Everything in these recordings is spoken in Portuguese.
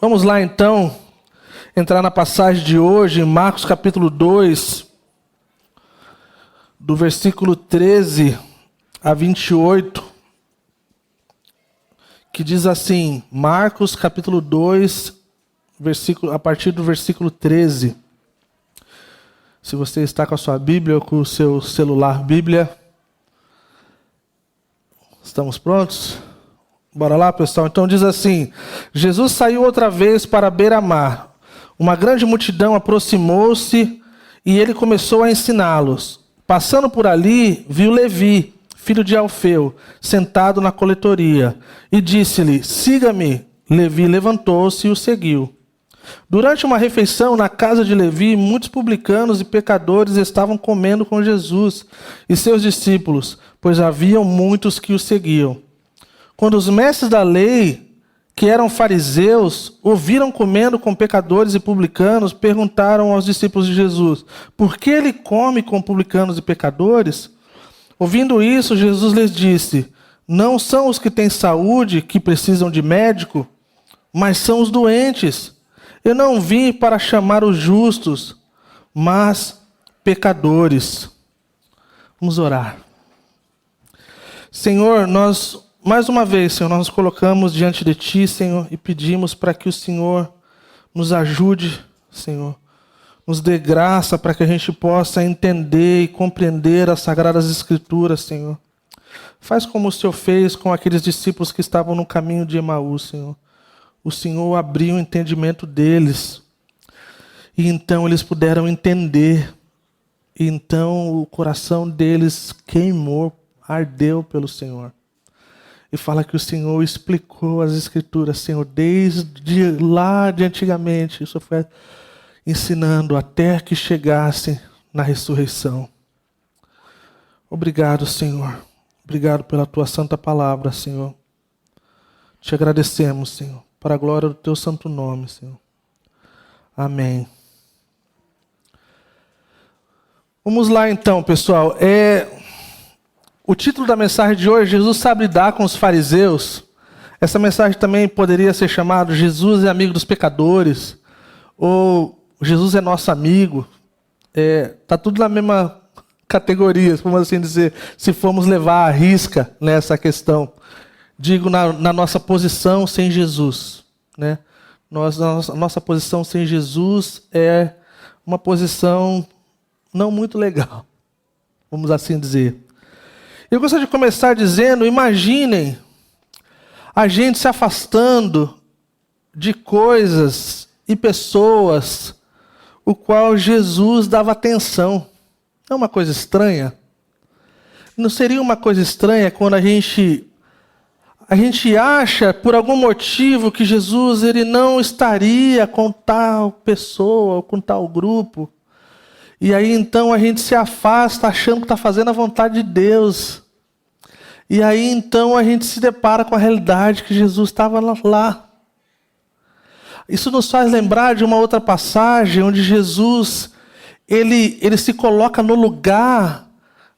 Vamos lá então, entrar na passagem de hoje, em Marcos capítulo 2, do versículo 13 a 28, que diz assim, Marcos capítulo 2, a partir do versículo 13. Se você está com a sua Bíblia ou com o seu celular Bíblia, estamos prontos? Bora lá, pessoal? Então diz assim, Jesus saiu outra vez para a beira-mar. Uma grande multidão aproximou-se e ele começou a ensiná-los. Passando por ali, viu Levi, filho de Alfeu, sentado na coletoria, e disse-lhe, siga-me. Levi levantou-se e o seguiu. Durante uma refeição na casa de Levi, muitos publicanos e pecadores estavam comendo com Jesus e seus discípulos, pois haviam muitos que o seguiam. Quando os mestres da lei, que eram fariseus, ouviram comendo com pecadores e publicanos, perguntaram aos discípulos de Jesus, por que ele come com publicanos e pecadores? Ouvindo isso, Jesus lhes disse, não são os que têm saúde que precisam de médico, mas são os doentes. Eu não vim para chamar os justos, mas pecadores. Vamos orar. Senhor, mais uma vez, Senhor, nós nos colocamos diante de Ti, Senhor, e pedimos para que o Senhor nos ajude, Senhor. Nos dê graça para que a gente possa entender e compreender as Sagradas Escrituras, Senhor. Faz como o Senhor fez com aqueles discípulos que estavam no caminho de Emaús, Senhor. O Senhor abriu o entendimento deles. E então eles puderam entender. E então o coração deles queimou, ardeu pelo Senhor. E fala que o Senhor explicou as Escrituras, Senhor, desde lá de antigamente. Isso foi ensinando até que chegasse na ressurreição. Obrigado, Senhor. Obrigado pela Tua santa palavra, Senhor. Te agradecemos, Senhor, para a glória do Teu santo nome, Senhor. Amém. Vamos lá então, pessoal. O título da mensagem de hoje, Jesus sabe lidar com os fariseus. Essa mensagem também poderia ser chamada Jesus é amigo dos pecadores, ou Jesus é nosso amigo. Está tudo na mesma categoria, vamos assim dizer, se formos levar à risca nessa questão. Digo, na nossa posição sem Jesus. Né? A nossa posição sem Jesus é uma posição não muito legal, vamos assim dizer. Eu gostaria de começar dizendo, imaginem a gente se afastando de coisas e pessoas o qual Jesus dava atenção. Não é uma coisa estranha? Não seria uma coisa estranha quando a gente acha, por algum motivo, que Jesus ele não estaria com tal pessoa ou com tal grupo? E aí então a gente se afasta achando que está fazendo a vontade de Deus. E aí então a gente se depara com a realidade que Jesus estava lá. Isso nos faz lembrar de uma outra passagem onde Jesus ele se coloca no lugar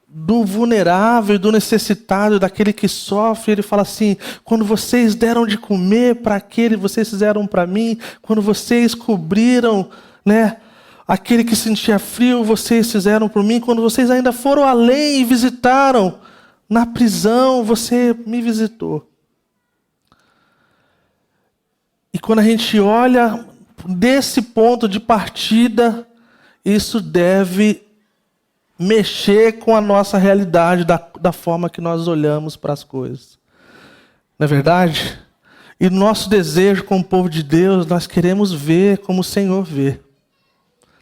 do vulnerável, do necessitado, daquele que sofre. Ele fala assim, quando vocês deram de comer para aquele, vocês fizeram para mim. Quando vocês cobriram, né, aquele que sentia frio, vocês fizeram por mim. Quando vocês ainda foram além e visitaram na prisão, você me visitou. E quando a gente olha desse ponto de partida, isso deve mexer com a nossa realidade, da forma que nós olhamos para as coisas. Não é verdade? E nosso desejo como povo de Deus, nós queremos ver como o Senhor vê.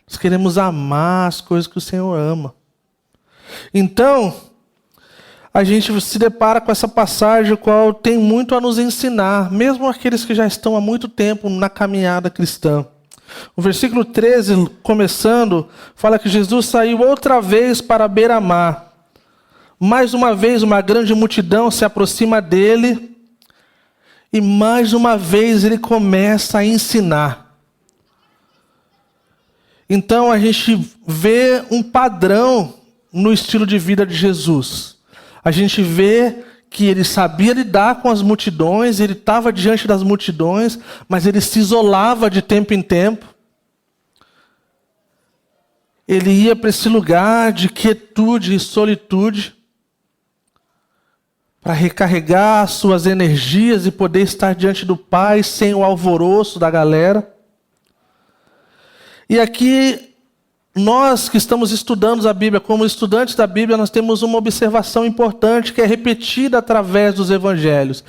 Nós queremos amar as coisas que o Senhor ama. Então, a gente se depara com essa passagem, o qual tem muito a nos ensinar, mesmo aqueles que já estão há muito tempo na caminhada cristã. O versículo 13, começando, fala que Jesus saiu outra vez para a beira-mar. Mais uma vez, uma grande multidão se aproxima dele e mais uma vez ele começa a ensinar. Então a gente vê um padrão no estilo de vida de Jesus. A gente vê que ele sabia lidar com as multidões, ele estava diante das multidões, mas ele se isolava de tempo em tempo. Ele ia para esse lugar de quietude e solitude, para recarregar suas energias e poder estar diante do Pai sem o alvoroço da galera. E aqui, nós que estamos estudando a Bíblia, como estudantes da Bíblia, nós temos uma observação importante que é repetida através dos evangelhos,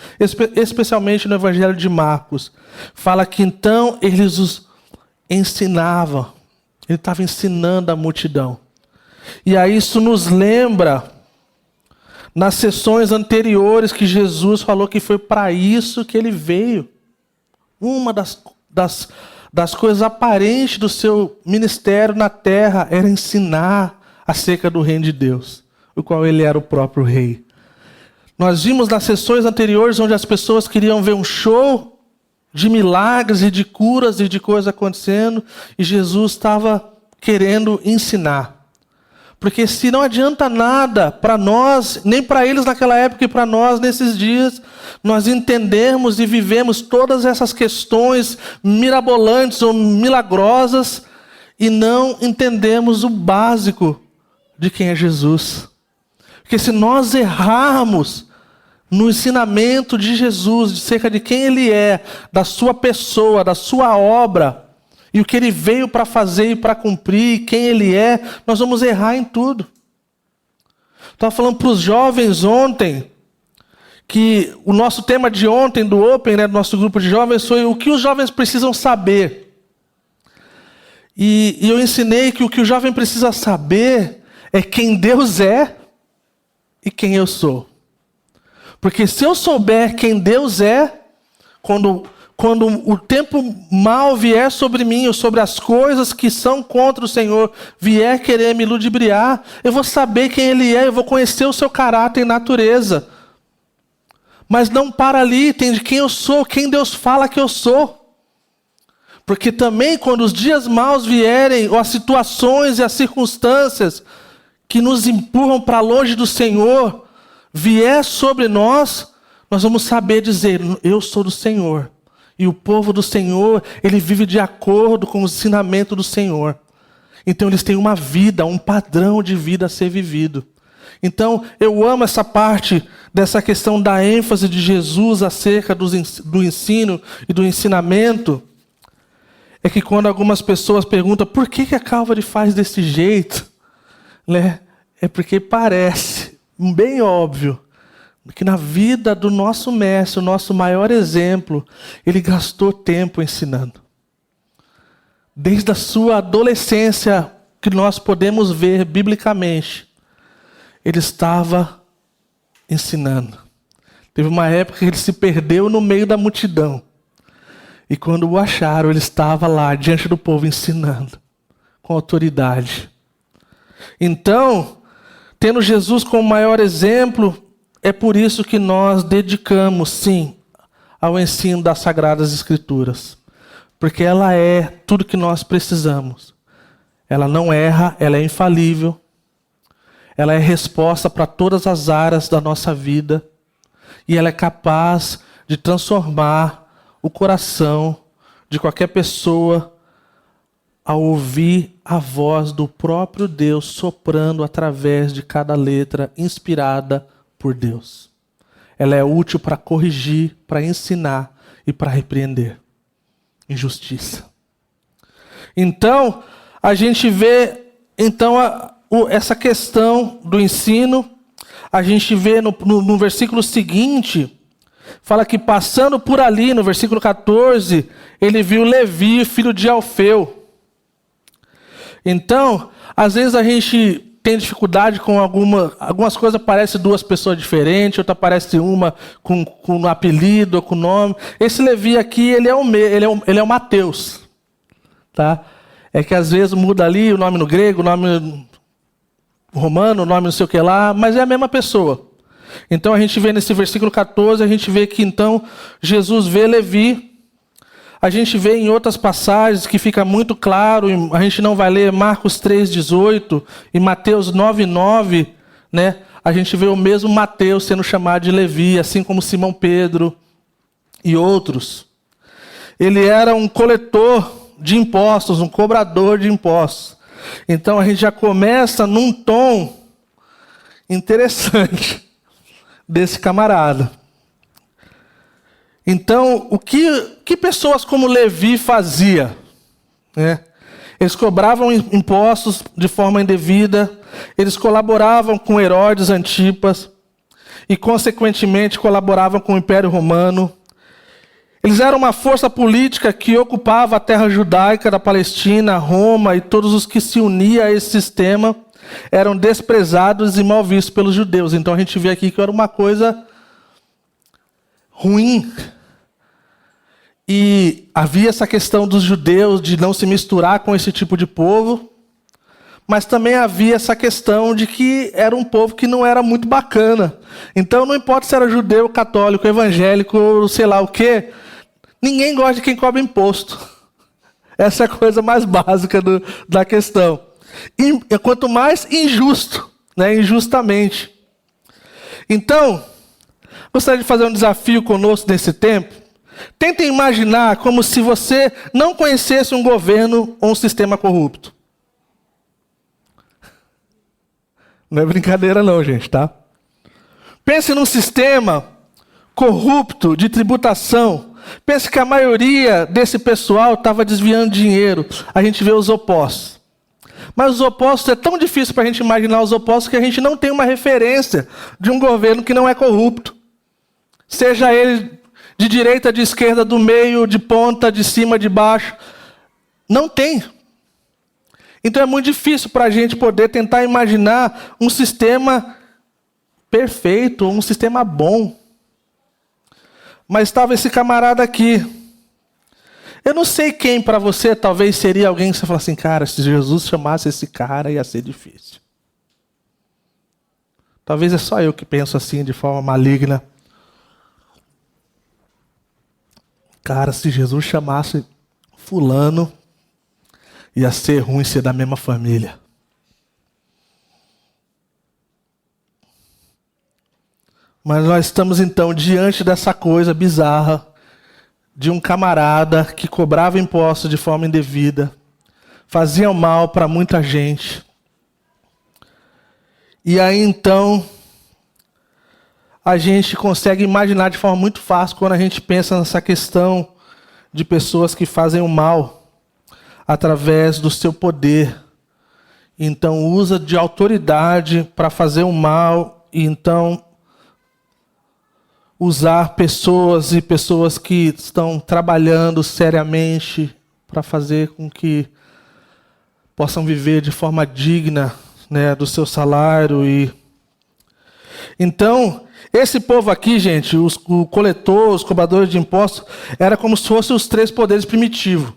especialmente no evangelho de Marcos. Fala que então eles os ensinavam, ele estava ensinando a multidão. E aí isso nos lembra nas sessões anteriores que Jesus falou que foi para isso que ele veio. Uma das coisas aparentes do seu ministério na terra era ensinar acerca do reino de Deus, o qual ele era o próprio rei. Nós vimos nas sessões anteriores onde as pessoas queriam ver um show de milagres e de curas e de coisas acontecendo, e Jesus estava querendo ensinar. Porque se não adianta nada para nós, nem para eles naquela época e para nós nesses dias, nós entendermos e vivemos todas essas questões mirabolantes ou milagrosas e não entendemos o básico de quem é Jesus. Porque se nós errarmos no ensinamento de Jesus, de cerca de quem Ele é, da sua pessoa, da sua obra, e o que Ele veio para fazer e para cumprir, quem Ele é, nós vamos errar em tudo. Estava falando para os jovens ontem, que o nosso tema de ontem, do Open, do nosso grupo de jovens, foi o que os jovens precisam saber. E eu ensinei que o que o jovem precisa saber é quem Deus é e quem eu sou. Porque se eu souber quem Deus é, quando o tempo mal vier sobre mim, ou sobre as coisas que são contra o Senhor, vier querer me ludibriar, eu vou saber quem Ele é, eu vou conhecer o seu caráter e natureza. Mas não para ali, entende quem eu sou, quem Deus fala que eu sou. Porque também quando os dias maus vierem, ou as situações e as circunstâncias que nos empurram para longe do Senhor, vier sobre nós, nós vamos saber dizer, eu sou do Senhor. E o povo do Senhor, ele vive de acordo com o ensinamento do Senhor. Então eles têm uma vida, um padrão de vida a ser vivido. Então eu amo essa parte dessa questão da ênfase de Jesus acerca do ensino e do ensinamento. É que quando algumas pessoas perguntam por que a Calvary faz desse jeito, né? É porque parece bem óbvio que na vida do nosso mestre, o nosso maior exemplo, ele gastou tempo ensinando. Desde a sua adolescência, que nós podemos ver biblicamente, ele estava ensinando. Teve uma época que ele se perdeu no meio da multidão. E quando o acharam, ele estava lá diante do povo ensinando, com autoridade. Então, tendo Jesus como maior exemplo, é por isso que nós dedicamos, sim, ao ensino das Sagradas Escrituras. Porque ela é tudo que nós precisamos. Ela não erra, ela é infalível. Ela é resposta para todas as áreas da nossa vida. E ela é capaz de transformar o coração de qualquer pessoa ao ouvir a voz do próprio Deus soprando através de cada letra inspirada por Deus. Ela é útil para corrigir, para ensinar e para repreender. Injustiça. Então, a gente vê essa questão do ensino. A gente vê no versículo seguinte, fala que passando por ali, no versículo 14, ele viu Levi, filho de Alfeu. Então, às vezes a gente tem dificuldade com algumas coisas, parece duas pessoas diferentes, outra parece uma com um apelido ou com nome. Esse Levi aqui, ele é o Mateus. Tá? É que às vezes muda ali o nome no grego, o nome romano, o nome não sei o que lá, mas é a mesma pessoa. Então a gente vê nesse versículo 14, a gente vê que então Jesus vê Levi. A gente vê em outras passagens que fica muito claro, a gente não vai ler Marcos 3,18 e Mateus 9,9, né? a gente vê o mesmo Mateus sendo chamado de Levi, assim como Simão Pedro e outros. Ele era um coletor de impostos, um cobrador de impostos. Então a gente já começa num tom interessante desse camarada. Então, o que pessoas como Levi fazia, né? Eles cobravam impostos de forma indevida, eles colaboravam com Herodes Antipas e, consequentemente, colaboravam com o Império Romano. Eles eram uma força política que ocupava a terra judaica da Palestina, Roma, e todos os que se uniam a esse sistema eram desprezados e mal vistos pelos judeus. Então a gente vê aqui que era uma coisa ruim. E havia essa questão dos judeus de não se misturar com esse tipo de povo, mas também havia essa questão de que era um povo que não era muito bacana. Então não importa se era judeu, católico, evangélico, sei lá o quê, ninguém gosta de quem cobra imposto. Essa é a coisa mais básica da questão. E quanto mais injusto, né, injustamente. Então, gostaria de fazer um desafio conosco nesse tempo. Tentem imaginar como se você não conhecesse um governo ou um sistema corrupto. Não é brincadeira não, gente, tá? Pense num sistema corrupto de tributação. Pense que a maioria desse pessoal estava desviando dinheiro. A gente vê os opostos. Mas os opostos, é tão difícil para a gente imaginar os opostos que a gente não tem uma referência de um governo que não é corrupto. Seja ele de direita, de esquerda, do meio, de ponta, de cima, de baixo. Não tem. Então é muito difícil para a gente poder tentar imaginar um sistema perfeito, um sistema bom. Mas estava esse camarada aqui. Eu não sei quem para você talvez seria alguém que você fala assim, cara, se Jesus chamasse esse cara ia ser difícil. Talvez é só eu que penso assim de forma maligna. Cara, se Jesus chamasse fulano, ia ser ruim ser da mesma família. Mas nós estamos então diante dessa coisa bizarra, de um camarada que cobrava impostos de forma indevida, fazia mal para muita gente. E aí então, a gente consegue imaginar de forma muito fácil quando a gente pensa nessa questão de pessoas que fazem o mal através do seu poder. Então usa de autoridade para fazer o mal e então usar pessoas e pessoas que estão trabalhando seriamente para fazer com que possam viver de forma digna, né, do seu salário. E então esse povo aqui, gente, o coletor, os cobradores de impostos, era como se fossem os três poderes primitivos.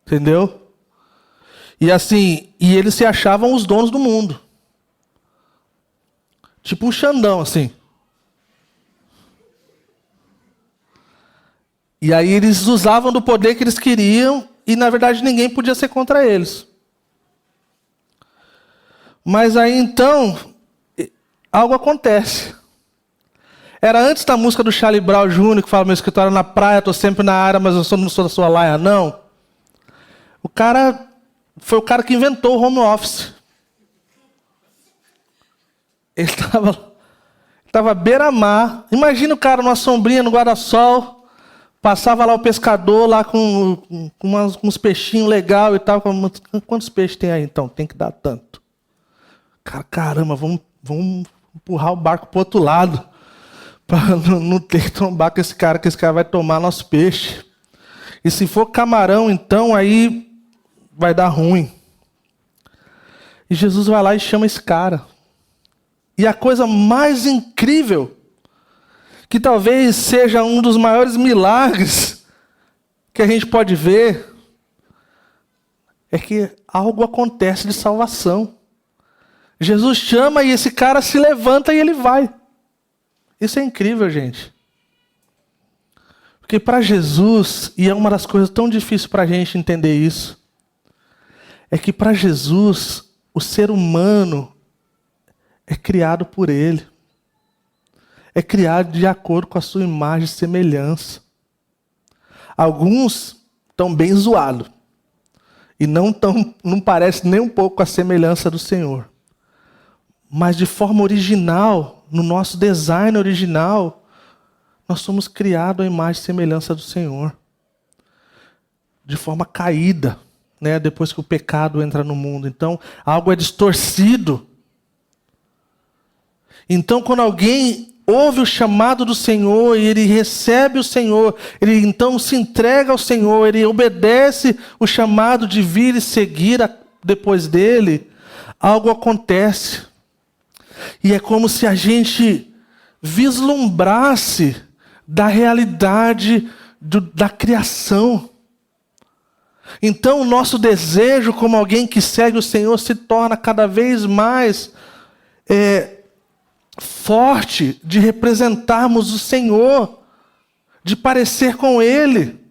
Entendeu? E assim, e eles se achavam os donos do mundo. Tipo um Xandão, assim. E aí eles usavam do poder que eles queriam e, na verdade, ninguém podia ser contra eles. Mas aí, então, algo acontece. Era antes da música do Charlie Brown Jr., que fala, meu escritório na praia, estou sempre na área, mas eu não sou da sua laia, não. O cara foi o cara que inventou o home office. Ele estava beira-mar. Imagina o cara numa sombrinha, no guarda-sol, passava lá o pescador, lá com uns peixinhos legais e tal. Quantos peixes tem aí, então? Tem que dar tanto. Caramba, vamos empurrar o barco para o outro lado, para não ter que tombar com esse cara, que esse cara vai tomar nosso peixe. E se for camarão, então, aí vai dar ruim. E Jesus vai lá e chama esse cara. E a coisa mais incrível, que talvez seja um dos maiores milagres que a gente pode ver, é que algo acontece de salvação. Jesus chama e esse cara se levanta e ele vai. Isso é incrível, gente. Porque para Jesus, e é uma das coisas tão difíceis para a gente entender isso, é que para Jesus, o ser humano é criado por Ele. É criado de acordo com a sua imagem e semelhança. Alguns estão bem zoados. E não parece nem um pouco a semelhança do Senhor. Mas de forma original, no nosso design original, nós somos criados à imagem e semelhança do Senhor. De forma caída, né? Depois que o pecado entra no mundo. Então, algo é distorcido. Então, quando alguém ouve o chamado do Senhor e ele recebe o Senhor, ele então se entrega ao Senhor, ele obedece o chamado de vir e seguir depois dele, algo acontece. E é como se a gente vislumbrasse da realidade da criação. Então o nosso desejo como alguém que segue o Senhor se torna cada vez mais forte de representarmos o Senhor, de parecer com Ele.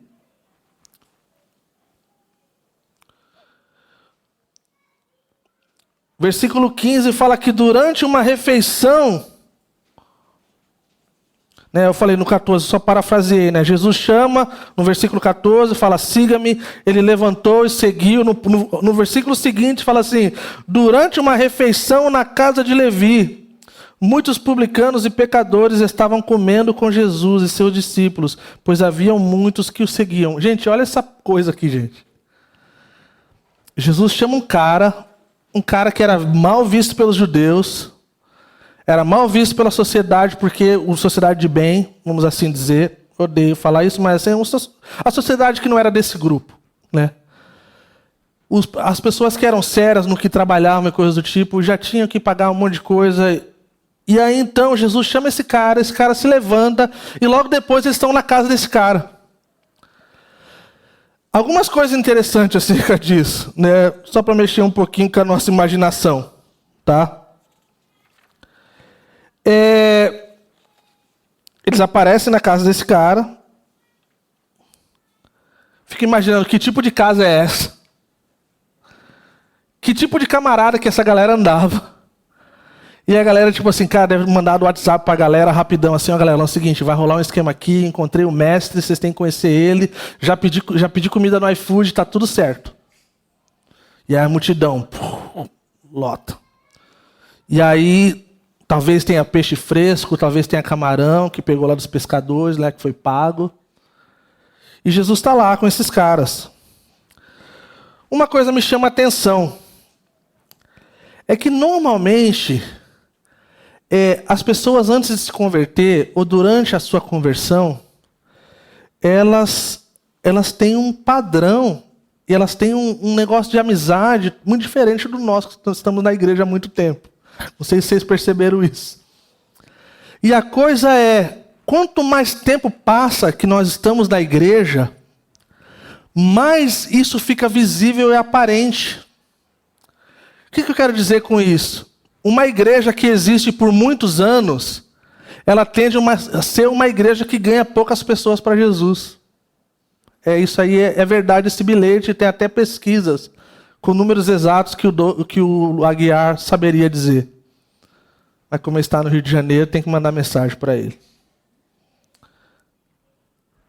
Versículo 15 fala que durante uma refeição, né, eu falei no 14, só parafraseei, né? Jesus chama, no versículo 14, fala, siga-me. Ele levantou e seguiu. No versículo seguinte fala assim, durante uma refeição na casa de Levi, muitos publicanos e pecadores estavam comendo com Jesus e seus discípulos, pois haviam muitos que o seguiam. Gente, olha essa coisa aqui, gente. Jesus chama um cara que era mal visto pelos judeus, era mal visto pela sociedade, porque a sociedade de bem, vamos assim dizer, odeio falar isso, mas assim, a sociedade que não era desse grupo, né? As pessoas que eram sérias no que trabalhavam e coisas do tipo, já tinham que pagar um monte de coisa. E aí então Jesus chama esse cara se levanta, e logo depois eles estão na casa desse cara. Algumas coisas interessantes acerca disso, né? Só para mexer um pouquinho com a nossa imaginação, tá? Eles aparecem na casa desse cara. Fica imaginando que tipo de casa é essa? Que tipo de camarada que essa galera andava? E a galera, tipo assim, cara, deve mandar do WhatsApp pra galera rapidão, assim, ó, galera, é o seguinte, vai rolar um esquema aqui, encontrei o mestre, vocês têm que conhecer ele, já pedi comida no iFood, tá tudo certo. E aí a multidão, lota. E aí, talvez tenha peixe fresco, talvez tenha camarão, que pegou lá dos pescadores, né, que foi pago. E Jesus está lá com esses caras. Uma coisa me chama a atenção, é que normalmente as pessoas antes de se converter, ou durante a sua conversão, elas têm um padrão, e elas têm um negócio de amizade muito diferente do nosso, que nós estamos na igreja há muito tempo. Não sei se vocês perceberam isso. E a coisa é, quanto mais tempo passa que nós estamos na igreja, mais isso fica visível e aparente. O que eu quero dizer com isso? Uma igreja que existe por muitos anos, ela tende a ser uma igreja que ganha poucas pessoas para Jesus. Isso aí é verdade, esse bilhete, tem até pesquisas com números exatos que o Aguiar saberia dizer. Mas como ele está no Rio de Janeiro, tem que mandar mensagem para ele.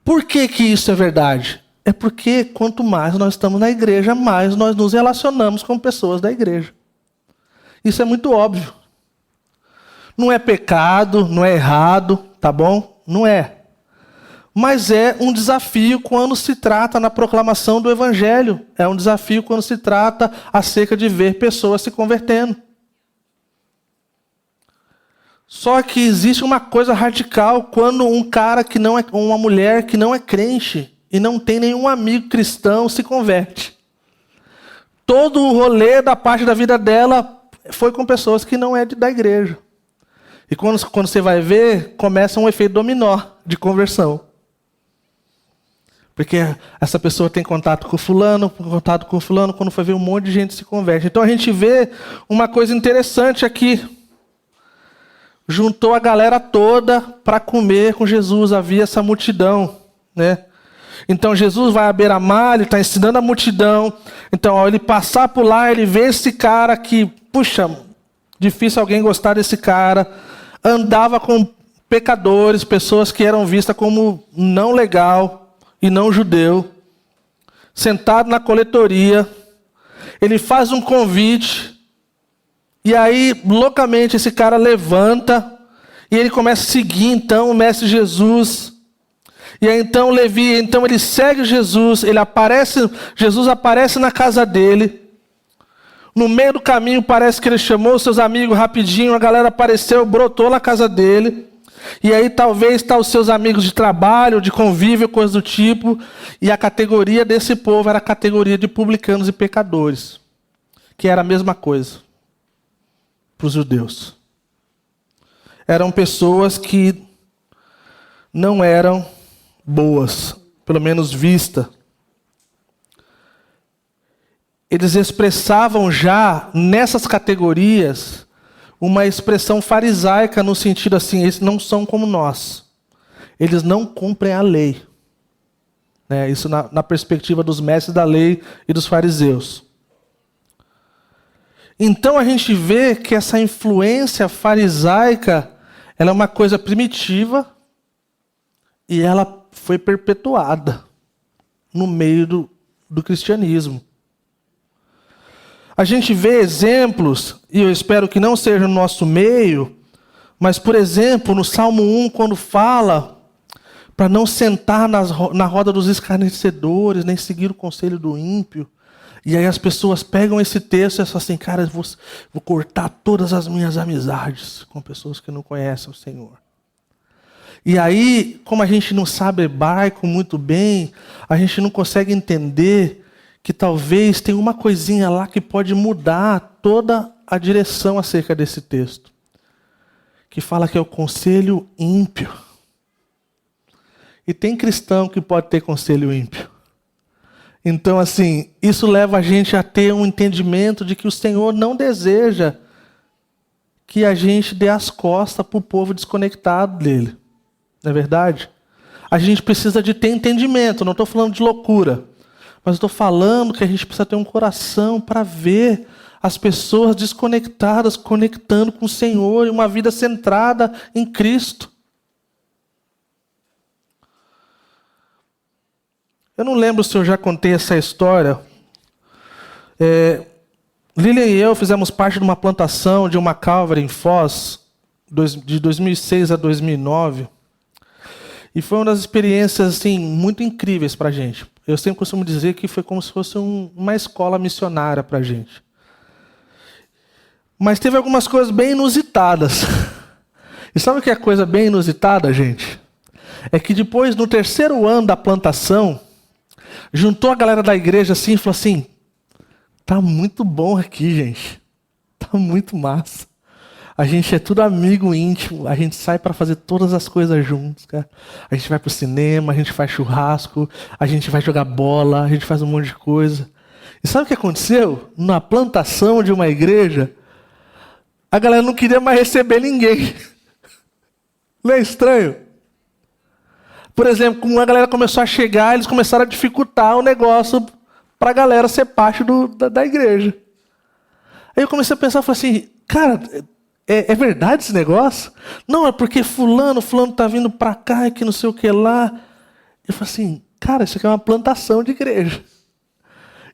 Por que isso é verdade? É porque quanto mais nós estamos na igreja, mais nós nos relacionamos com pessoas da igreja. Isso é muito óbvio. Não é pecado, não é errado, tá bom? Não é. Mas é um desafio quando se trata na proclamação do Evangelho. É um desafio quando se trata acerca de ver pessoas se convertendo. Só que existe uma coisa radical quando um cara que não é, uma mulher que não é crente e não tem nenhum amigo cristão se converte. Todo o rolê da parte da vida dela foi com pessoas que não é da igreja. E quando você vai ver, começa um efeito dominó de conversão. Porque essa pessoa tem contato com fulano, quando foi ver um monte de gente se converte. Então a gente vê uma coisa interessante aqui. Juntou a galera toda para comer com Jesus, havia essa multidão, né? Então Jesus vai à beira-mar, ele está ensinando a multidão. Então ao ele passar por lá, ele vê esse cara que, puxa, Difícil alguém gostar desse cara. Andava com pecadores, pessoas que eram vistas como não legal e não judeu. Sentado na coletoria, ele faz um convite. E aí, loucamente, esse cara levanta e ele começa a seguir, então, o Mestre Jesus. E aí, então, Levi, então ele segue Jesus, Jesus aparece na casa dele. No meio do caminho, parece que ele chamou seus amigos rapidinho, a galera apareceu, brotou na casa dele. E aí, talvez, tá os seus amigos de trabalho, de convívio, coisa do tipo. E a categoria desse povo era a categoria de publicanos e pecadores, que era a mesma coisa para os judeus. Eram pessoas que não eram boas, pelo menos vista. Eles expressavam já nessas categorias uma expressão farisaica no sentido assim, eles não são como nós. Eles não cumprem a lei. Isso na perspectiva dos mestres da lei e dos fariseus. Então a gente vê que essa influência farisaica, ela é uma coisa primitiva e ela foi perpetuada no meio do cristianismo. A gente vê exemplos, e eu espero que não seja no nosso meio, mas, por exemplo, no Salmo 1, quando fala para não sentar na roda dos escarnecedores, nem seguir o conselho do ímpio. E aí as pessoas pegam esse texto e falam assim, cara, eu vou cortar todas as minhas amizades com pessoas que não conhecem o Senhor. E aí, como a gente não sabe hebraico muito bem, a gente não consegue entender que talvez tenha uma coisinha lá que pode mudar toda a direção acerca desse texto. Que fala que é o conselho ímpio. E tem cristão que pode ter conselho ímpio. Então, assim, isso leva a gente a ter um entendimento de que o Senhor não deseja que a gente dê as costas para o povo desconectado dele. Não é verdade? A gente precisa de ter entendimento, não estou falando de loucura. Mas estou falando que a gente precisa ter um coração para ver as pessoas desconectadas, conectando com o Senhor, e uma vida centrada em Cristo. Eu não lembro se eu já contei essa história. Lilian e eu fizemos parte de uma plantação de uma Calvary em Foz, de 2006 a 2009. E foi uma das experiências assim, muito incríveis para a gente. Eu sempre costumo dizer que foi como se fosse uma escola missionária para a gente. Mas teve algumas coisas bem inusitadas. E sabe o que é coisa bem inusitada, gente? É que depois, no 3º ano da plantação, juntou a galera da igreja assim e falou assim, tá muito bom aqui, gente. Tá muito massa. A gente é tudo amigo íntimo, a gente sai para fazer todas as coisas juntos, cara. A gente vai pro cinema, a gente faz churrasco, a gente vai jogar bola, a gente faz um monte de coisa. E sabe o que aconteceu? Na plantação de uma igreja, a galera não queria mais receber ninguém. Não é estranho? Por exemplo, quando a galera começou a chegar, eles começaram a dificultar o negócio para a galera ser parte da igreja. Aí eu comecei a pensar, falei assim, cara, é verdade esse negócio? Não, é porque fulano tá vindo para cá, que não sei o que lá. Eu falei assim, cara, isso aqui é uma plantação de igreja.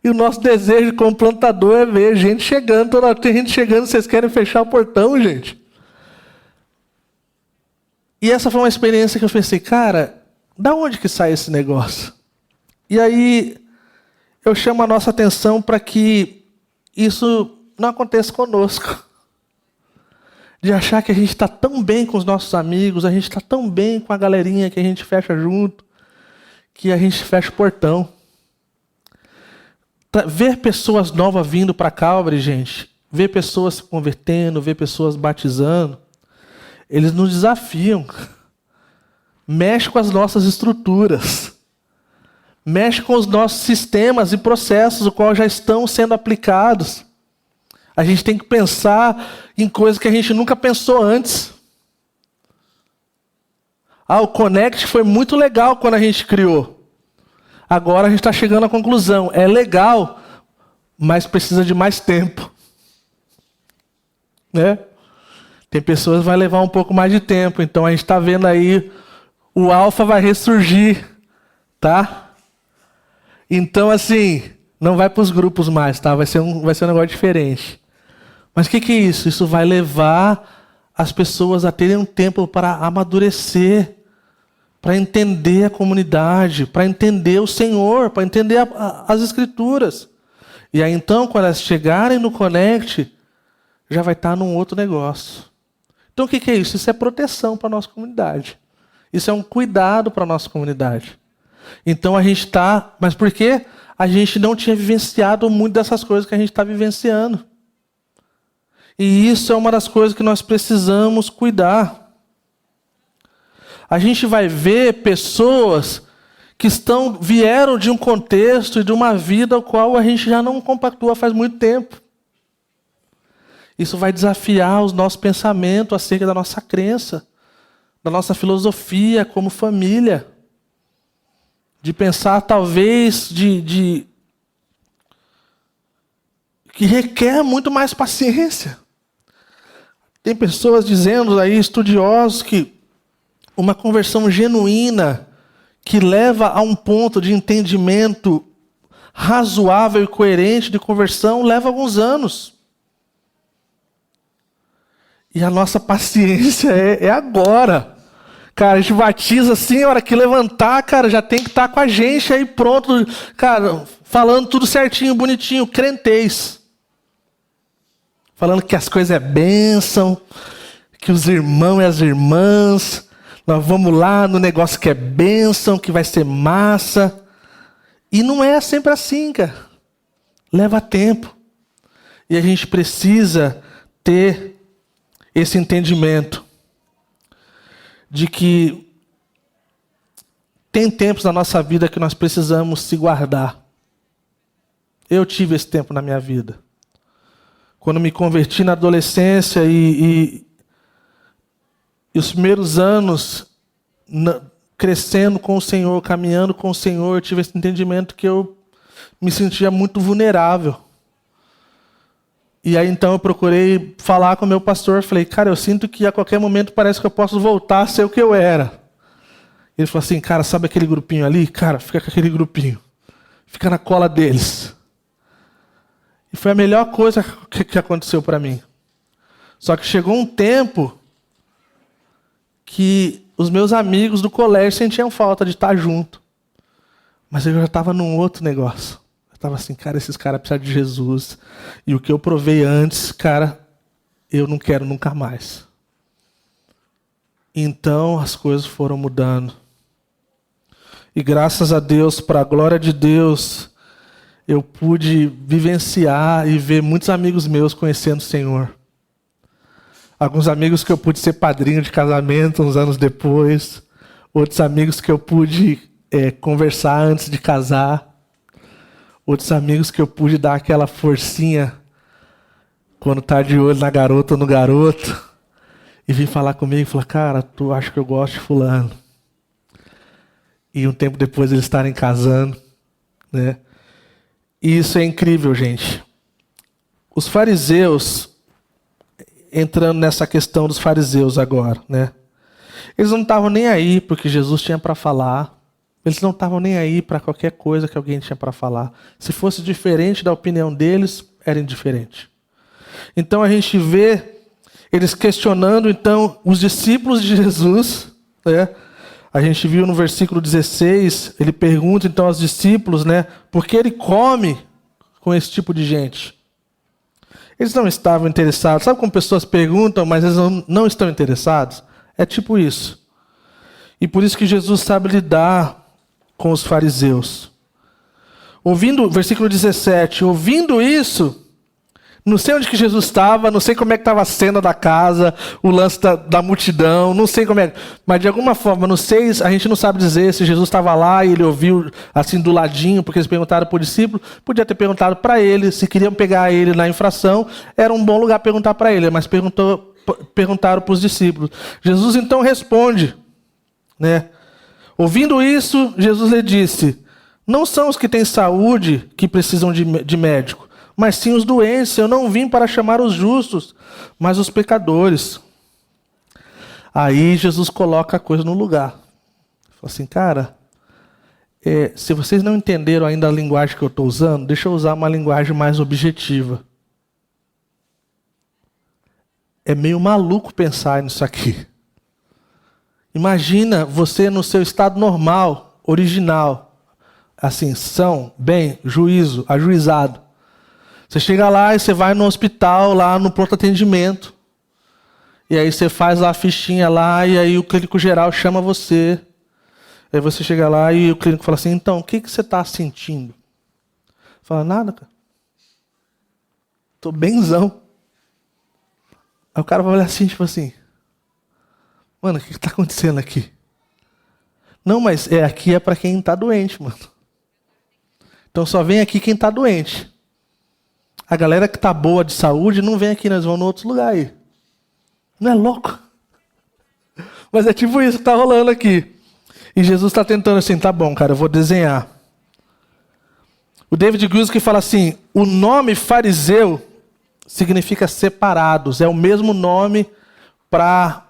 E o nosso desejo como plantador é ver gente chegando, toda hora tem gente chegando, vocês querem fechar o portão, gente? E essa foi uma experiência que eu pensei, cara, da onde que sai esse negócio? E aí eu chamo a nossa atenção para que isso não aconteça conosco. De achar que a gente está tão bem com os nossos amigos, a gente está tão bem com a galerinha que a gente fecha junto, que a gente fecha o portão. Ver pessoas novas vindo para Calvary, gente, ver pessoas se convertendo, ver pessoas batizando, eles nos desafiam. Mexe com as nossas estruturas. Mexe com os nossos sistemas e processos, os quais já estão sendo aplicados. A gente tem que pensar em coisas que a gente nunca pensou antes. O Connect foi muito legal quando a gente criou. Agora a gente está chegando à conclusão. É legal, mas precisa de mais tempo. né? Tem pessoas que vai levar um pouco mais de tempo, então a gente está vendo aí o alfa vai ressurgir, tá? Então, assim, não vai para os grupos mais, tá? Vai ser um negócio diferente. Mas o que é isso? Isso vai levar as pessoas a terem um tempo para amadurecer, para entender a comunidade, para entender o Senhor, para entender as Escrituras. E aí então, quando elas chegarem no Connect, já vai estar num outro negócio. Então o que é isso? Isso é proteção para a nossa comunidade. Isso é um cuidado para a nossa comunidade. Então a gente está... Mas por quê? A gente não tinha vivenciado muito dessas coisas que a gente está vivenciando. E isso é uma das coisas que nós precisamos cuidar. A gente vai ver pessoas que vieram de um contexto e de uma vida ao qual a gente já não compactua faz muito tempo. Isso vai desafiar os nossos pensamentos acerca da nossa crença, da nossa filosofia como família. De pensar talvez que requer muito mais paciência. Tem pessoas dizendo aí, estudiosos, que uma conversão genuína que leva a um ponto de entendimento razoável e coerente de conversão leva alguns anos. E a nossa paciência é agora. Cara, a gente batiza assim, a hora que levantar, cara, já tem que estar com a gente aí pronto, cara, falando tudo certinho, bonitinho, crentez. Falando que as coisas é bênção, que os irmãos e as irmãs... Nós vamos lá no negócio que é bênção, que vai ser massa. E não é sempre assim, cara. Leva tempo. E a gente precisa ter esse entendimento de que tem tempos na nossa vida que nós precisamos se guardar. Eu tive esse tempo na minha vida. Quando me converti na adolescência e os primeiros anos, crescendo com o Senhor, caminhando com o Senhor, eu tive esse entendimento que eu me sentia muito vulnerável. E aí então eu procurei falar com o meu pastor, falei, cara, eu sinto que a qualquer momento parece que eu posso voltar a ser o que eu era. Ele falou assim, cara, sabe aquele grupinho ali? Cara, fica com aquele grupinho. Fica na cola deles. E foi a melhor coisa que aconteceu para mim. Só que chegou um tempo que os meus amigos do colégio sentiam falta de estar junto. Mas eu já estava num outro negócio. Eu estava assim, cara, esses caras precisam de Jesus. E o que eu provei antes, cara, eu não quero nunca mais. Então as coisas foram mudando. E graças a Deus, para a glória de Deus, eu pude vivenciar e ver muitos amigos meus conhecendo o Senhor. Alguns amigos que eu pude ser padrinho de casamento uns anos depois. Outros amigos que eu pude conversar antes de casar. Outros amigos que eu pude dar aquela forcinha quando tá de olho na garota ou no garoto. E vir falar comigo e falar, cara, tu acha que eu gosto de fulano. E um tempo depois eles estarem casando, né? E isso é incrível, gente. Os fariseus... Entrando nessa questão dos fariseus agora, né? Eles não estavam nem aí porque Jesus tinha para falar. Eles não estavam nem aí para qualquer coisa que alguém tinha para falar. Se fosse diferente da opinião deles, era indiferente. Então a gente vê eles questionando então os discípulos de Jesus, né? A gente viu no versículo 16, ele pergunta então aos discípulos, né? Por que ele come com esse tipo de gente? Eles não estavam interessados. Sabe como pessoas perguntam, mas eles não estão interessados? É tipo isso. E por isso que Jesus sabe lidar com os fariseus. Versículo 17, ouvindo isso, não sei onde que Jesus estava, não sei como é que estava a cena da casa, o lance da multidão, não sei como é. Mas de alguma forma, não sei, a gente não sabe dizer se Jesus estava lá e ele ouviu assim do ladinho, porque eles perguntaram para o discípulo, podia ter perguntado para ele, se queriam pegar ele na infração, era um bom lugar perguntar para ele, mas perguntaram para os discípulos. Jesus então responde, né? Ouvindo isso, Jesus lhe disse, não são os que têm saúde que precisam de médico, mas sim os doentes. Eu não vim para chamar os justos, mas os pecadores. Aí Jesus coloca a coisa no lugar. Fala assim, cara, se vocês não entenderam ainda a linguagem que eu estou usando, deixa eu usar uma linguagem mais objetiva. É meio maluco pensar nisso aqui. Imagina você no seu estado normal, original, assim, são, bem, juízo, ajuizado. Você chega lá e você vai no hospital, lá no pronto atendimento. E aí você faz lá a fichinha lá, e aí o clínico geral chama você. Aí você chega lá e o clínico fala assim, então, o que você está sentindo? Fala, nada, cara. Estou benzão. Aí o cara vai olhar assim, tipo assim, mano, o que está acontecendo aqui? Não, mas aqui é para quem está doente, mano. Então só vem aqui quem está doente. A galera que está boa de saúde não vem aqui, nós vamos em outros lugares aí. Não é louco? Mas é tipo isso que está rolando aqui. E Jesus está tentando assim, tá bom, cara, eu vou desenhar. O David Guzik fala assim, o nome fariseu significa separados. É o mesmo nome para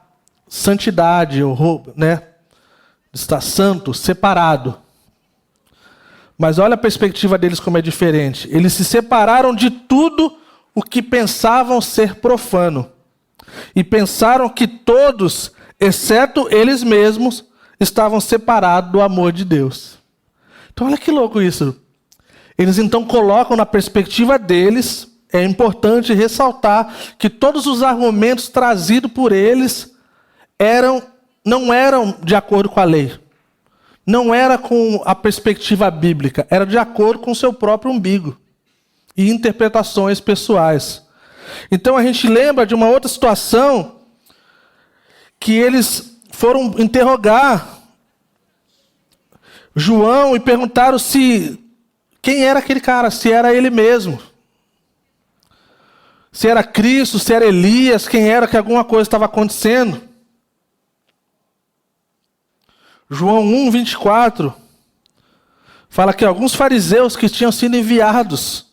santidade, né? Está santo, separado. Mas olha a perspectiva deles como é diferente. Eles se separaram de tudo o que pensavam ser profano. E pensaram que todos, exceto eles mesmos, estavam separados do amor de Deus. Então olha que louco isso. Eles então colocam na perspectiva deles, é importante ressaltar que todos os argumentos trazidos por eles não eram de acordo com a lei. Não era com a perspectiva bíblica, era de acordo com o seu próprio umbigo e interpretações pessoais. Então a gente lembra de uma outra situação que eles foram interrogar João e perguntaram quem era aquele cara, se era ele mesmo. Se era Cristo, se era Elias, quem era, que alguma coisa estava acontecendo. João 1, 24, fala que alguns fariseus que tinham sido enviados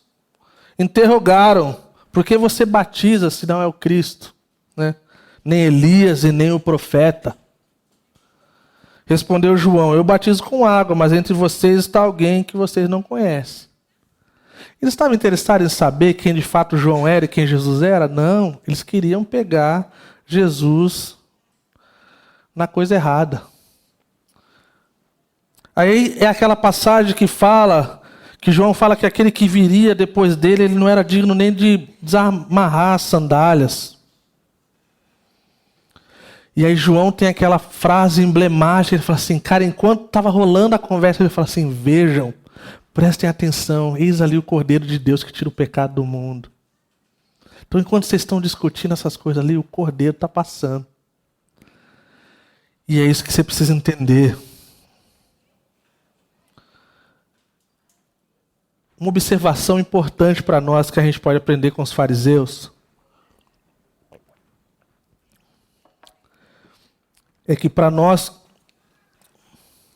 interrogaram, por que você batiza se não é o Cristo? Né? Nem Elias e nem o profeta. Respondeu João, eu batizo com água, mas entre vocês está alguém que vocês não conhecem. Eles estavam interessados em saber quem de fato João era e quem Jesus era? Não, eles queriam pegar Jesus na coisa errada. Aí é aquela passagem que João fala que aquele que viria depois dele, ele não era digno nem de desamarrar as sandálias. E aí João tem aquela frase emblemática, ele fala assim, cara, enquanto estava rolando a conversa, ele fala assim, vejam, prestem atenção, eis ali o Cordeiro de Deus que tira o pecado do mundo. Então enquanto vocês estão discutindo essas coisas ali, o Cordeiro está passando. E é isso que você precisa entender. Uma observação importante para nós que a gente pode aprender com os fariseus é que para nós,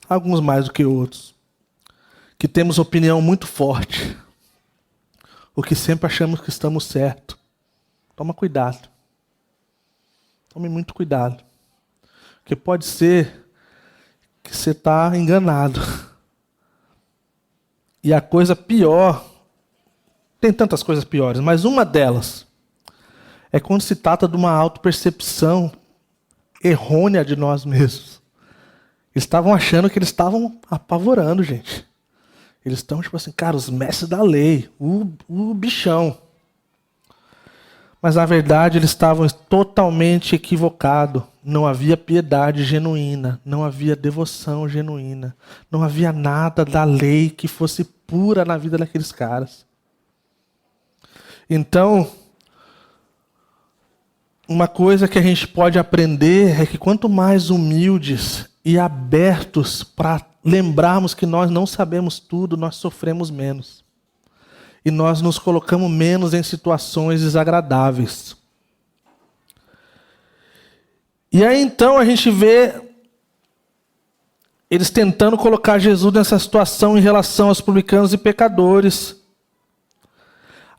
alguns mais do que outros, que temos opinião muito forte, ou que sempre achamos que estamos certos, toma cuidado. Tome muito cuidado. Porque pode ser que você está enganado. E a coisa pior, tem tantas coisas piores, mas uma delas é quando se trata de uma autopercepção errônea de nós mesmos. Eles estavam achando que eles estavam apavorando, gente. Eles estão tipo assim, cara, os mestres da lei, o bichão. Mas na verdade eles estavam totalmente equivocados. Não havia piedade genuína, não havia devoção genuína, não havia nada da lei que fosse pura na vida daqueles caras. Então, uma coisa que a gente pode aprender é que quanto mais humildes e abertos para lembrarmos que nós não sabemos tudo, nós sofremos menos. E nós nos colocamos menos em situações desagradáveis. E aí então a gente vê eles tentando colocar Jesus nessa situação em relação aos publicanos e pecadores.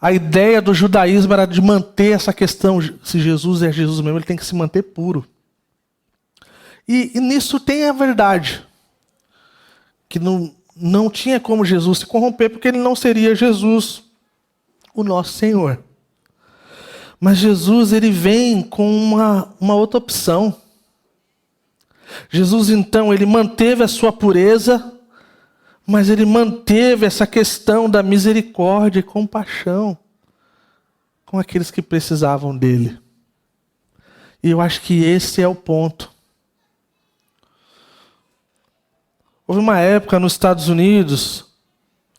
A ideia do judaísmo era de manter essa questão, se Jesus é Jesus mesmo, ele tem que se manter puro. E nisso tem a verdade, que não tinha como Jesus se corromper, porque ele não seria Jesus, o nosso Senhor. Mas Jesus, ele vem com uma outra opção. Jesus, então, ele manteve a sua pureza, mas ele manteve essa questão da misericórdia e compaixão com aqueles que precisavam dele. E eu acho que esse é o ponto. Houve uma época nos Estados Unidos,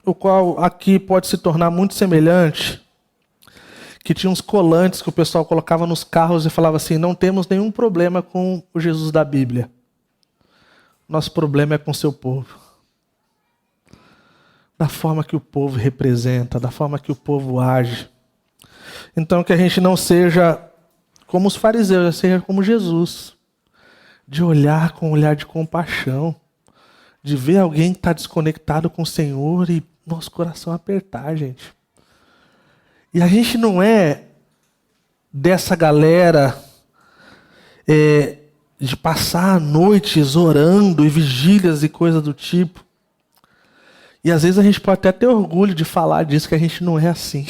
o qual aqui pode se tornar muito semelhante, que tinha uns colantes que o pessoal colocava nos carros e falava assim: não temos nenhum problema com o Jesus da Bíblia. Nosso problema é com o seu povo. Da forma que o povo representa, da forma que o povo age. Então que a gente não seja como os fariseus, seja como Jesus. De olhar com um olhar de compaixão. De ver alguém que está desconectado com o Senhor e nosso coração apertar, gente. E a gente não é dessa galera de passar noites orando e vigílias e coisas do tipo. E às vezes a gente pode até ter orgulho de falar disso, que a gente não é assim.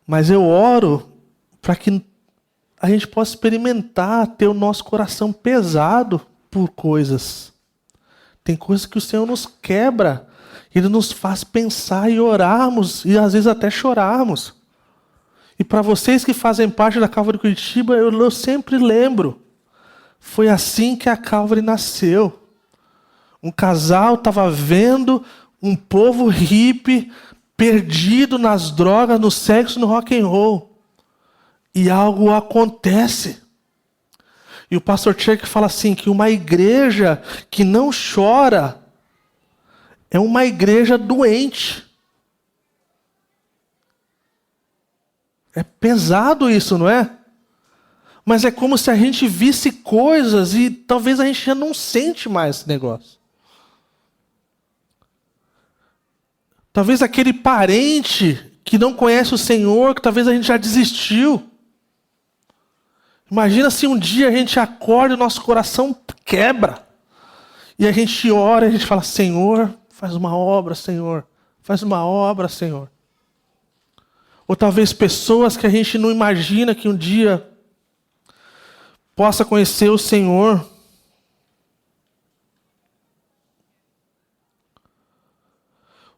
Mas eu oro para que a gente possa experimentar ter o nosso coração pesado por coisas. Tem coisas que o Senhor nos quebra. Ele nos faz pensar e orarmos, e às vezes até chorarmos. E para vocês que fazem parte da Calvary Curitiba, eu sempre lembro. Foi assim que a Calvary nasceu. Um casal estava vendo um povo hippie perdido nas drogas, no sexo, no rock and roll. E algo acontece. E o pastor Chuck fala assim, que uma igreja que não chora é uma igreja doente. É pesado isso, não é? Mas é como se a gente visse coisas e talvez a gente já não sente mais esse negócio. Talvez aquele parente que não conhece o Senhor, que talvez a gente já desistiu. Imagina se um dia a gente acorda e o nosso coração quebra. E a gente ora e a gente fala: Senhor, faz uma obra, Senhor. Faz uma obra, Senhor. Ou talvez pessoas que a gente não imagina que um dia possa conhecer o Senhor.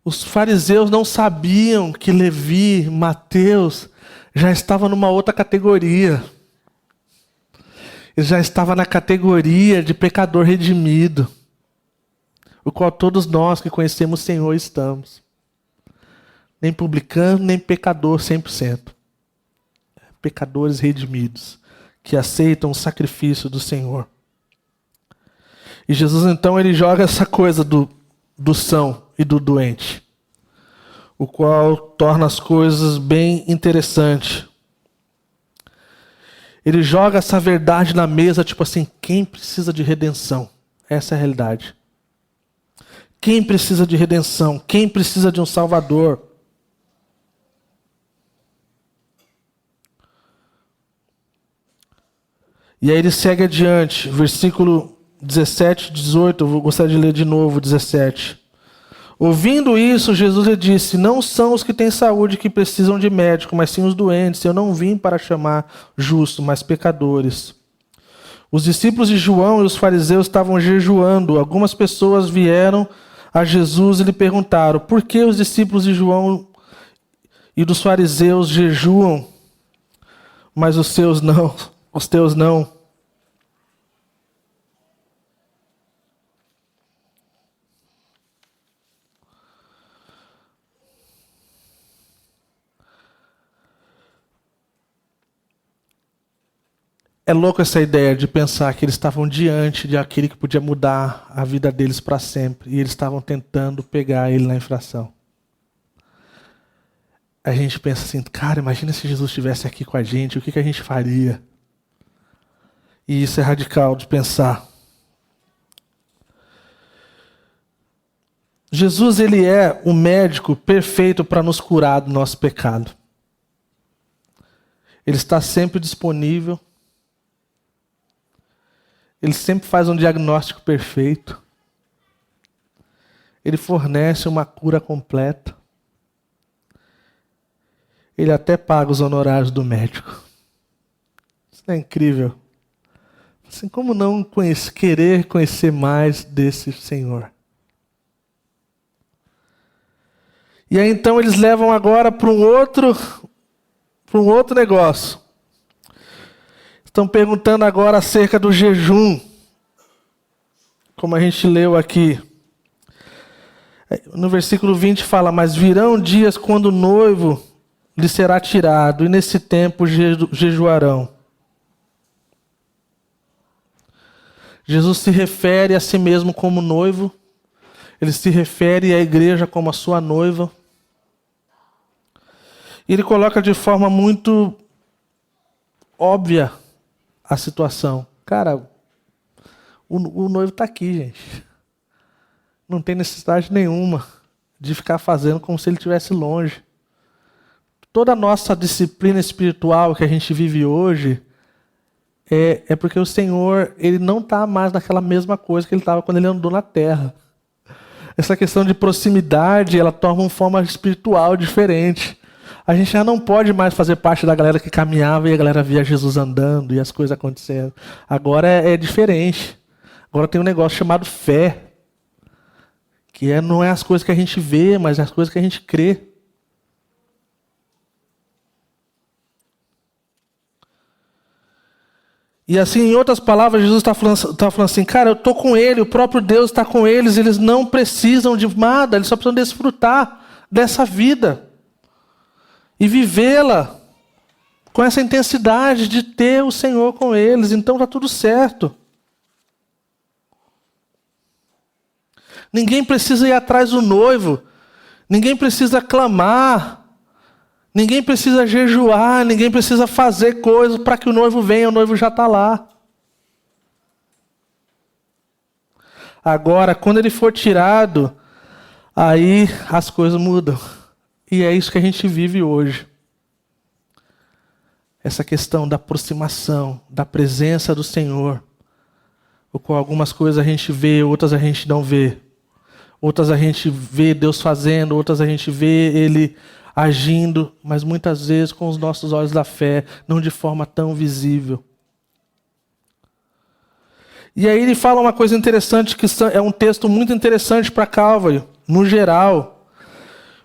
Os fariseus não sabiam que Levi, Mateus, já estava numa outra categoria. Ele já estava na categoria de pecador redimido, o qual todos nós que conhecemos o Senhor estamos. Nem publicano, nem pecador 100%. Pecadores redimidos, que aceitam o sacrifício do Senhor. E Jesus então ele joga essa coisa do são e do doente, o qual torna as coisas bem interessantes. Ele joga essa verdade na mesa, tipo assim, quem precisa de redenção? Essa é a realidade. Quem precisa de redenção? Quem precisa de um Salvador? E aí ele segue adiante, versículo 17 e 18, eu vou gostar de ler de novo, 17. Ouvindo isso, Jesus lhe disse: não são os que têm saúde que precisam de médico, mas sim os doentes. Eu não vim para chamar justos, mas pecadores. Os discípulos de João e os fariseus estavam jejuando. Algumas pessoas vieram a Jesus e lhe perguntaram: por que os discípulos de João e dos fariseus jejuam, mas os teus não? É louco essa ideia de pensar que eles estavam diante de aquele que podia mudar a vida deles para sempre. E eles estavam tentando pegar ele na infração. A gente pensa assim, cara, imagina se Jesus estivesse aqui com a gente, o que a gente faria? E isso é radical de pensar. Jesus, ele é o médico perfeito para nos curar do nosso pecado. Ele está sempre disponível. Ele sempre faz um diagnóstico perfeito. Ele fornece uma cura completa. Ele até paga os honorários do médico. Isso é incrível. Assim, como não querer conhecer mais desse Senhor? E aí então eles levam agora para um outro negócio. Estão perguntando agora acerca do jejum. Como a gente leu aqui. No versículo 20 fala: mas virão dias quando o noivo lhe será tirado, e nesse tempo jejuarão. Jesus se refere a si mesmo como noivo. Ele se refere à igreja como a sua noiva. E ele coloca de forma muito óbvia a situação. Cara, o noivo está aqui, gente. Não tem necessidade nenhuma de ficar fazendo como se ele estivesse longe. Toda a nossa disciplina espiritual que a gente vive hoje é porque o Senhor, ele não está mais naquela mesma coisa que ele estava quando ele andou na terra. Essa questão de proximidade, ela toma uma forma espiritual diferente. A gente já não pode mais fazer parte da galera que caminhava e a galera via Jesus andando e as coisas acontecendo. Agora é diferente. Agora tem um negócio chamado fé. Que não é as coisas que a gente vê, mas as coisas que a gente crê. E assim, em outras palavras, Jesus está falando assim: cara, eu estou com ele, o próprio Deus está com eles, eles não precisam de nada, eles só precisam desfrutar dessa vida. E vivê-la com essa intensidade de ter o Senhor com eles. Então está tudo certo. Ninguém precisa ir atrás do noivo. Ninguém precisa clamar. Ninguém precisa jejuar. Ninguém precisa fazer coisas para que o noivo venha. O noivo já está lá. Agora, quando ele for tirado, aí as coisas mudam. E é isso que a gente vive hoje. Essa questão da aproximação, da presença do Senhor. O qual algumas coisas a gente vê, outras a gente não vê. Outras a gente vê Deus fazendo, outras a gente vê Ele agindo, mas muitas vezes com os nossos olhos da fé, não de forma tão visível. E aí ele fala uma coisa interessante, que é um texto muito interessante para Calvário, no geral.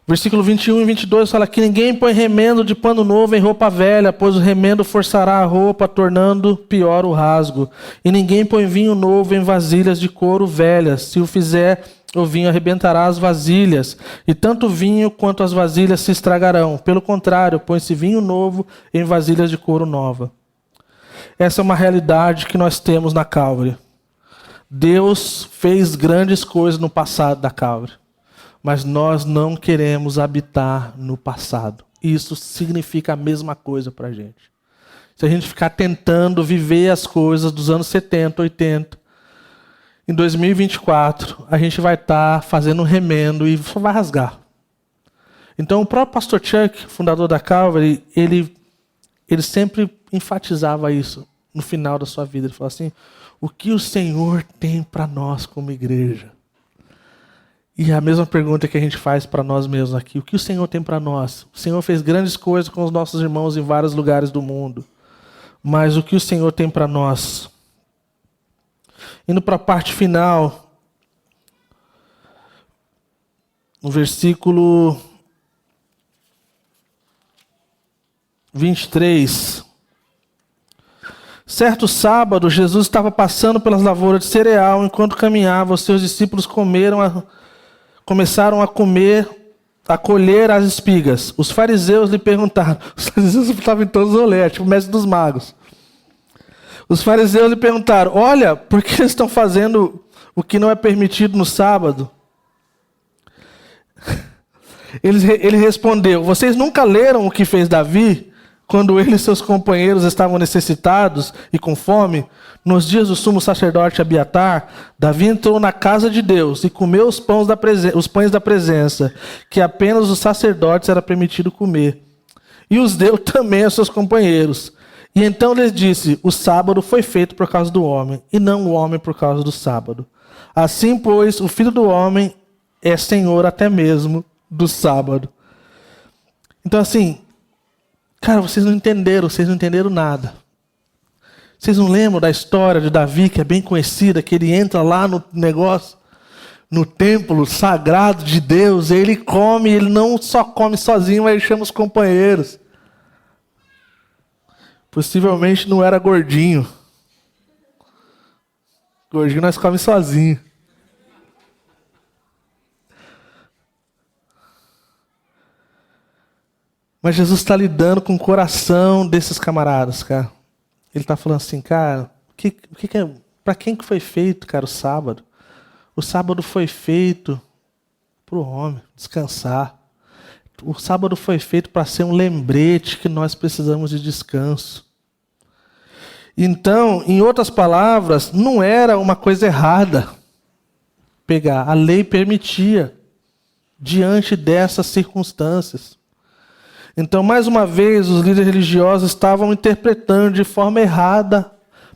Versículo 21 e 22 fala que ninguém põe remendo de pano novo em roupa velha, pois o remendo forçará a roupa, tornando pior o rasgo. E ninguém põe vinho novo em vasilhas de couro velhas. Se o fizer, o vinho arrebentará as vasilhas, e tanto o vinho quanto as vasilhas se estragarão. Pelo contrário, põe-se vinho novo em vasilhas de couro nova. Essa é uma realidade que nós temos na Calvário. Deus fez grandes coisas no passado da Calvário. Mas nós não queremos habitar no passado. Isso significa a mesma coisa para a gente. Se a gente ficar tentando viver as coisas dos anos 70, 80, em 2024, a gente vai estar fazendo um remendo e só vai rasgar. Então, o próprio pastor Chuck, fundador da Calvary, ele sempre enfatizava isso no final da sua vida. Ele falou assim: o que o Senhor tem para nós como igreja? E a mesma pergunta que a gente faz para nós mesmos aqui: o que o Senhor tem para nós? O Senhor fez grandes coisas com os nossos irmãos em vários lugares do mundo. Mas o que o Senhor tem para nós? Indo para a parte final, no versículo 23. Certo sábado, Jesus estava passando pelas lavouras de cereal. Enquanto caminhava, os seus discípulos começaram a colher as espigas. Os fariseus lhe perguntaram. Os fariseus estavam em todos os rolês, tipo o mestre dos magos. Os fariseus lhe perguntaram: olha, por que eles estão fazendo o que não é permitido no sábado? Ele respondeu: vocês nunca leram o que fez Davi quando ele e seus companheiros estavam necessitados e com fome, nos dias do sumo sacerdote Abiatar, Davi entrou na casa de Deus e comeu os pães da presença, que apenas os sacerdotes era permitido comer. E os deu também aos seus companheiros. E então lhes disse: o sábado foi feito por causa do homem, e não o homem por causa do sábado. Assim, pois, o Filho do Homem é Senhor até mesmo do sábado. Então, assim, cara, vocês não entenderam nada. Vocês não lembram da história de Davi, que é bem conhecida, que ele entra lá no negócio, no templo sagrado de Deus, e ele come, ele não só come sozinho, mas ele chama os companheiros. Possivelmente não era gordinho. Gordinho nós comemos sozinho. Mas Jesus está lidando com o coração desses camaradas, cara. Ele está falando assim, cara, para quem que foi feito, cara, o sábado? O sábado foi feito para o homem descansar. O sábado foi feito para ser um lembrete que nós precisamos de descanso. Então, em outras palavras, não era uma coisa errada pegar. A lei permitia, diante dessas circunstâncias. Então, mais uma vez, os líderes religiosos estavam interpretando de forma errada,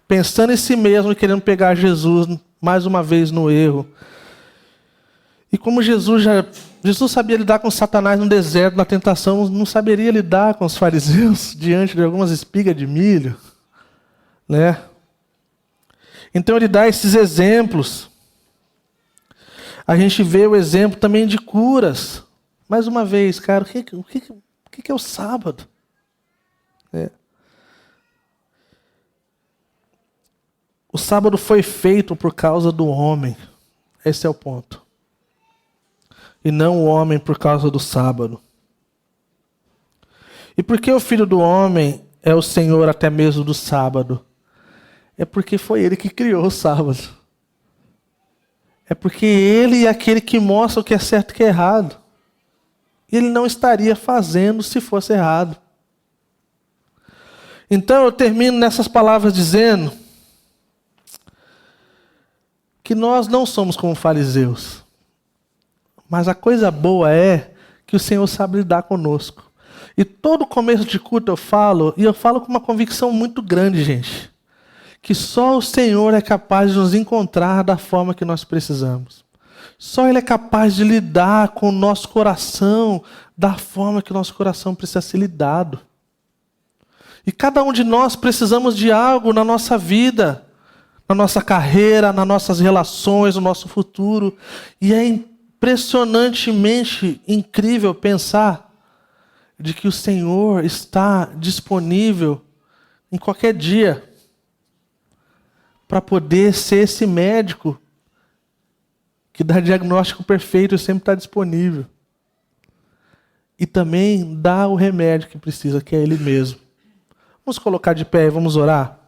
pensando em si mesmo e querendo pegar Jesus, mais uma vez, no erro. E como Jesus sabia lidar com Satanás no deserto, na tentação, não saberia lidar com os fariseus diante de algumas espigas de milho, né? Então ele dá esses exemplos. A gente vê o exemplo também de curas. Mais uma vez, cara, o que é o sábado? O sábado foi feito por causa do homem. Esse é o ponto. E não o homem por causa do sábado. E por que o Filho do Homem é o Senhor até mesmo do sábado? É porque foi ele que criou o sábado. É porque ele é aquele que mostra o que é certo e o que é errado. Ele não estaria fazendo se fosse errado. Então eu termino nessas palavras dizendo que nós não somos como fariseus. Mas a coisa boa é que o Senhor sabe lidar conosco. E todo começo de culto eu falo com uma convicção muito grande, gente. Que só o Senhor é capaz de nos encontrar da forma que nós precisamos. Só Ele é capaz de lidar com o nosso coração da forma que o nosso coração precisa ser lidado. E cada um de nós precisamos de algo na nossa vida, na nossa carreira, nas nossas relações, no nosso futuro. E é impressionantemente incrível pensar de que o Senhor está disponível em qualquer dia para poder ser esse médico que dá diagnóstico perfeito e sempre está disponível. E também dá o remédio que precisa, que é Ele mesmo. Vamos colocar de pé e vamos orar?